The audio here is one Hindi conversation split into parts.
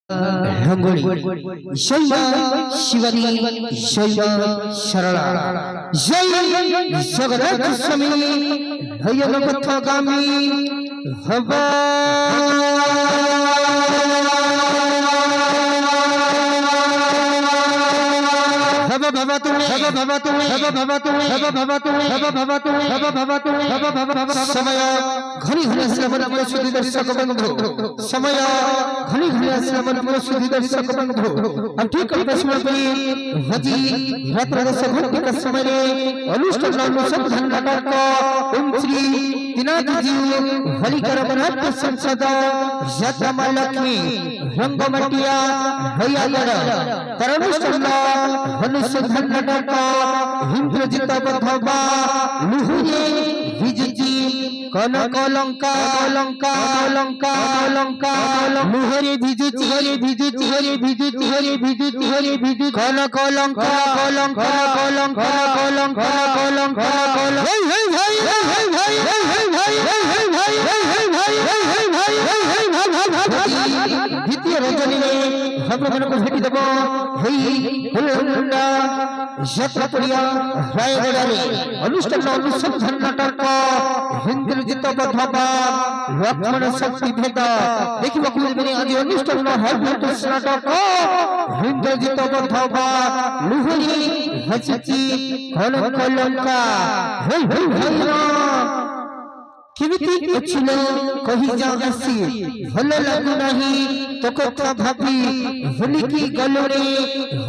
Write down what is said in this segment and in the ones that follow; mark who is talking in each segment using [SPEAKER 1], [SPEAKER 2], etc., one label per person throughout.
[SPEAKER 1] रंगोली जय शिवरी जय सरला जय जगन्नाथ स्वामी भयन पथगामी हवा समय घनी घनी श्रवण प्रसुति दर्शक बंधु समय घनी घनी श्रवण प्रसुति दर्शक बंधु अब ठीक प्रश्न पे हजी रात्र दस घंटे का समय रे अनुष्ठान अनुसंधान धन नाटक ओम श्री दिनाथ जी हरिकर बनाट संसद यात्रा मां लक्ष्मी रंगमटिया भैयागढ़ तरनुष्ठान अनुसंधान नाटक हिंद्रजित बधवा लुहुरे विजजी कनक लंका लंका लंका लंका लुहुरे विजजी हरे विजजी हरे विजजी हरे विजजी हरे विजजी कनक लंका लंका लंका लंका लंका हे हे भाई हे भाई हे भाई हे भाई हे भाई हे भाई द्वितीय रजनी में हम लोगों को भेटी देबो हेई हुलुंडा यात्रा पड़िया रायगढ़ रे अनुष्ठान अनुसंधान नाटक हिंद्रजित बधवा लक्ष्मण शक्ति भेद देखिबो कि आज अनुष्ठान हरभट नाटक हिंद्रजित बधवा लुहुरी हचची कनक लंका हे हे भाईरा किमिति अछिल कहि जा आसी भल लागु नाही तो कथा भाबी होली की गलोरे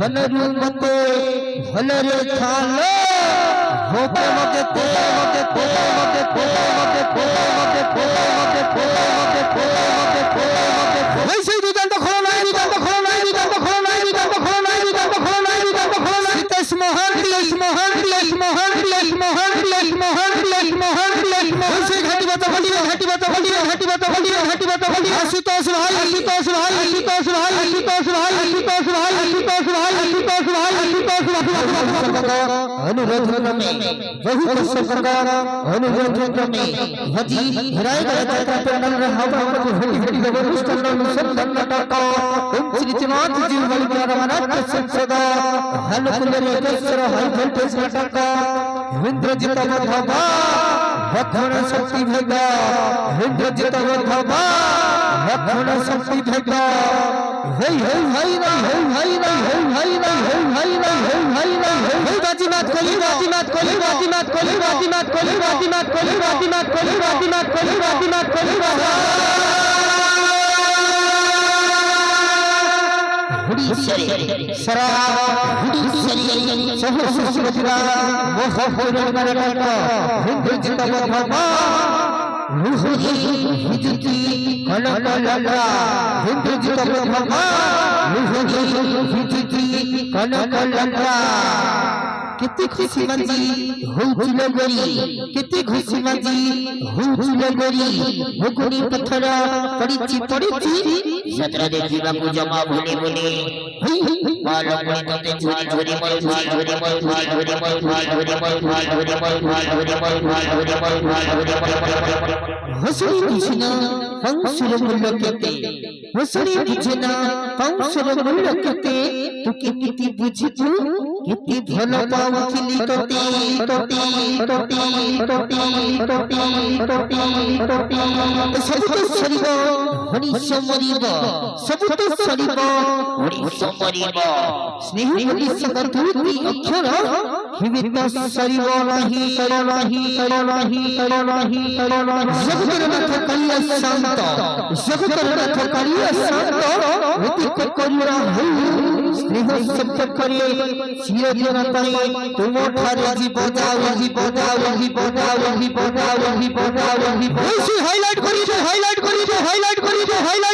[SPEAKER 1] हनरु मते भल रे थाल होते मते ते मते ते मते ते मते ते मते ते मते ते मते ते मते ते वैसे दुकान तो खोलो नहीं दुकान तो खोलो नहीं दुकान तो खोलो नहीं दुकान तो खोलो नहीं दुकान तो खोलो नहीं दुकान तो खोलो नहीं सितेश मोहन लेश मोहन लेश मोहन लेश मोहन लेश मोहन लेश मोहन लेश मोहन से घाटी बात बोलियो घाटी बात बोलियो घाटी बात बोलियो घाटी बात बोलियो आशुतोष भाई आशुतोष भाई आशुतोष भाई आशुतोष भाई आशुतोष भाई आशुतोष भाई आशुतोष भाई आशुतोष भाई अनुरोध क्रमे बहुत सरकार अनुरोध क्रमे हजी रायगढ़ यात्रा पंडाल रहा को होली भेटी अनुष्ठान अनुसंधान नाटक ओम श्री दिनाथ जी हरिकर बनाट संसद हनुकुल रेकेश्वर हाई वोल्टेज नाटक हिंद्रजित बधवा लक्ष्मण शक्ति भेद हिंद्रजित बधवा लक्ष्मण शक्ति भेद हे हे भाई नहीं हे भाई नहीं हे भाई नहीं हे भाई नहीं हे भाई नहीं हे बाजी मत कोली बाजी मत कोली बाजी मत कोली बाजी मत कोली बाजी मत कोली बाजी मत कोली बाजी मत कोली बाजी मत कोली हुडी सरे सरा हुडी सरे सहस सुरतिरा मोह होरे नाटक हिंद्रजित बधवा लुहुरी विजजी कनक लंका हिंद्रजित बधवा लुहुरी विजजी कनक लंका कितनी खुशी मंजी हुचुल गोरी कितनी खुशी मंजी हुचुल गोरी भुगुनी पत्थर पड़ीची सत्र देखिबा को जमा भूले भूले मालूम नहीं तते झोरी झोरी मर झोरी मर झोरी मर झोरी मर झोरी मर हसुरी कृष्ण पंसुर मुल्लकते हसुरी कृष्ण पंसुर मुल्लकते तू किति बुझितु किति भल पाउथिली तोते तोते तोते तोते तोते तोते सब तो सरिब हरिष मरिब सब तो सरिब हरिष मरिब स्नेह हरिष कथुति अक्षर हिवित सरिब नाही करो नाही करो नाही करो नाही करो नाही जगतनाथ कलिया शांत जगतनाथ कलिया शांत अति करुणा हो स्नेह शब्द करे चिर दिन ताई तुम ठारे जीव जाओ जीव जाओ जीव जाओ जीव जाओ जीव जाओ जीव हाईलाइट करी हाईलाइट करी हाईलाइट करी हाईलाइट